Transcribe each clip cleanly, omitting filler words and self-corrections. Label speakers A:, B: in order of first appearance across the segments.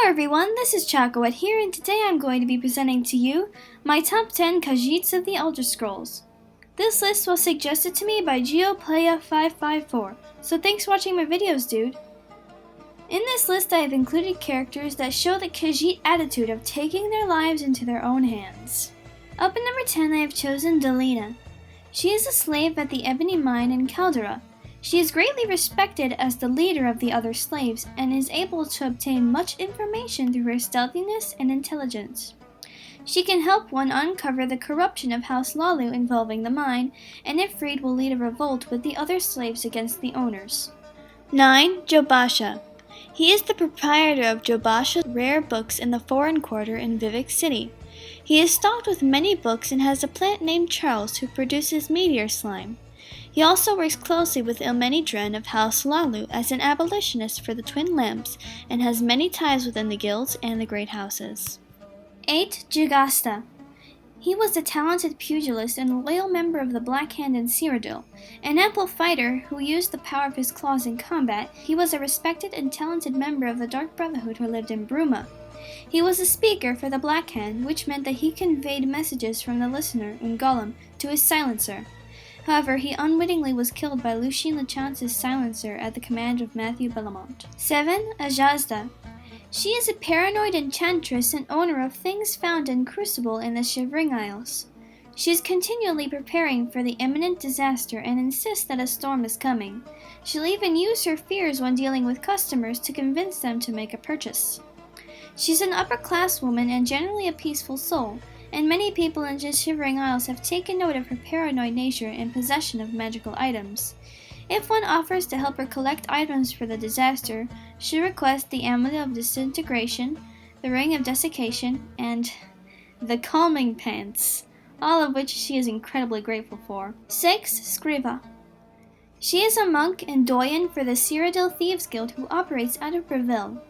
A: Hello everyone, this is ChakaWhat here, and today I'm going to be presenting to you my top 10 Khajiits of the Elder Scrolls. This list was suggested to me by GeoPlaya554, so thanks for watching my videos, dude. In this list I have included characters that show the Khajiit attitude of taking their lives into their own hands. Up at number 10 I have chosen Billina. She is a slave at the Ebony Mine in Caldera. She is greatly respected as the leader of the other slaves and is able to obtain much information through her stealthiness and intelligence. She can help one uncover the corruption of House Lalu involving the mine, and if freed will lead a revolt with the other slaves against the owners. 9. Jobasha. He is the proprietor of Jobasha's rare books in the foreign quarter in Vivek City. He is stocked with many books and has a plant named Charles who produces meteor slime. He also works closely with Ilmeni Drem of House Lalu as an abolitionist for the Twin Lamps and has many ties within the guilds and the great houses. 8. Dugosta. He was a talented pugilist and a loyal member of the Black Hand in Cyrodiil. An ample fighter who used the power of his claws in combat, he was a respected and talented member of the Dark Brotherhood who lived in Bruma. He was a speaker for the Black Hand, which meant that he conveyed messages from the listener, Golem, to his silencer. However, he unwittingly was killed by Lucien Lechance's silencer at the command of Matthew Bellamont. 7. Ijazah. She is a paranoid enchantress and owner of things found in Crucible in the Shivering Isles. She is continually preparing for the imminent disaster and insists that a storm is coming. She'll even use her fears when dealing with customers to convince them to make a purchase. She's an upper-class woman and generally a peaceful soul, and many people in the Shivering Isles have taken note of her paranoid nature and possession of magical items. If one offers to help her collect items for the disaster, she requests the Amulet of Disintegration, the Ring of Desiccation, and the Calming Pants, all of which she is incredibly grateful for. 6. Scribble. She is a monk and doyen for the Cyrodiil Thieves Guild who operates out of Breville.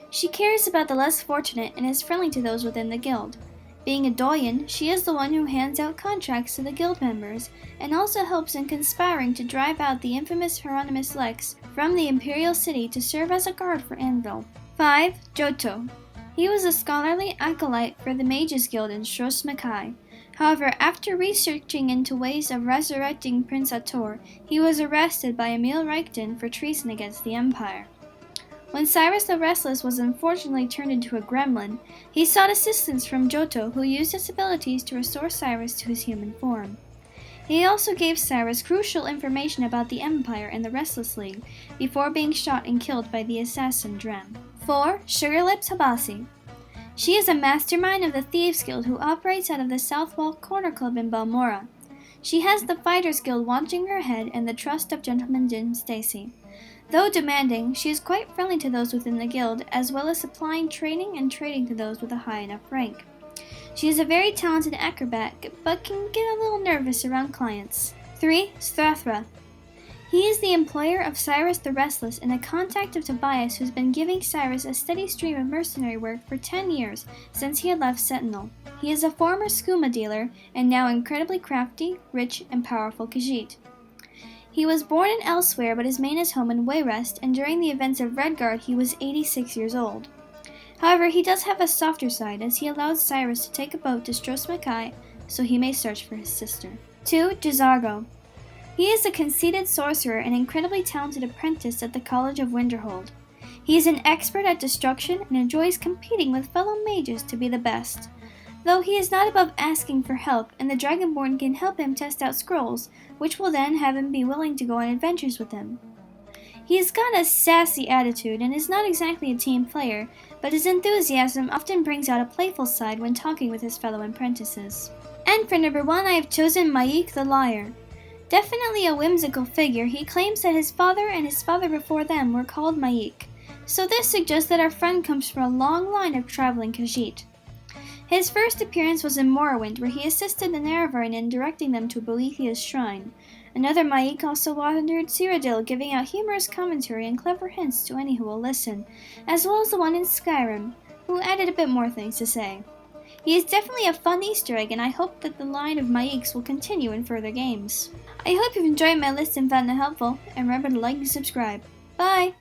A: She cares about the less fortunate and is friendly to those within the guild. Being a doyen, she is the one who hands out contracts to the guild members, and also helps in conspiring to drive out the infamous Hieronymus Lex from the Imperial City to serve as a guard for Anvil. 5. Johto. He was a scholarly acolyte for the Mages Guild in Stros M'Kai. However, after researching into ways of resurrecting Prince Ator, he was arrested by Emil Reichton for treason against the Empire. When Cyrus the Restless was unfortunately turned into a gremlin, he sought assistance from Johto, who used his abilities to restore Cyrus to his human form. He also gave Cyrus crucial information about the Empire and the Restless League before being shot and killed by the assassin Drem. 4. Sugarlips Habasi. She is a mastermind of the Thieves Guild who operates out of the Southwalk Corner Club in Balmora. She has the Fighters Guild watching her head and the trust of Gentleman Jim Stacy. Though demanding, she is quite friendly to those within the guild, as well as supplying training and trading to those with a high enough rank. She is a very talented acrobat, but can get a little nervous around clients. 3. Strathra. He is the employer of Cyrus the Restless and a contact of Tobias who's been giving Cyrus a steady stream of mercenary work for 10 years since he had left Sentinel. He is a former skooma dealer and now incredibly crafty, rich, and powerful Khajiit. He was born in Elsewhere, but his main is home in Wayrest, and during the events of Redguard he was 86 years old. However, he does have a softer side, as he allowed Cyrus to take a boat to Stros M'Kai so he may search for his sister. 2. Jzargo. He is a conceited sorcerer and incredibly talented apprentice at the College of Winterhold. He is an expert at destruction and enjoys competing with fellow mages to be the best. Though he is not above asking for help, and the Dragonborn can help him test out scrolls, which will then have him be willing to go on adventures with him. He has got a sassy attitude and is not exactly a team player, but his enthusiasm often brings out a playful side when talking with his fellow apprentices. And for number 1, I have chosen Myek the Liar. Definitely a whimsical figure, he claims that his father and his father before them were called Myek, so this suggests that our friend comes from a long line of traveling Khajiit. His first appearance was in Morrowind, where he assisted the Nerevarine in directing them to Boethiah's shrine. Another Myek also wandered Cyrodiil, giving out humorous commentary and clever hints to any who will listen, as well as the one in Skyrim, who added a bit more things to say. He is definitely a fun Easter egg, and I hope that the line of Myeks will continue in further games. I hope you've enjoyed my list and found it helpful, and remember to like and subscribe. Bye!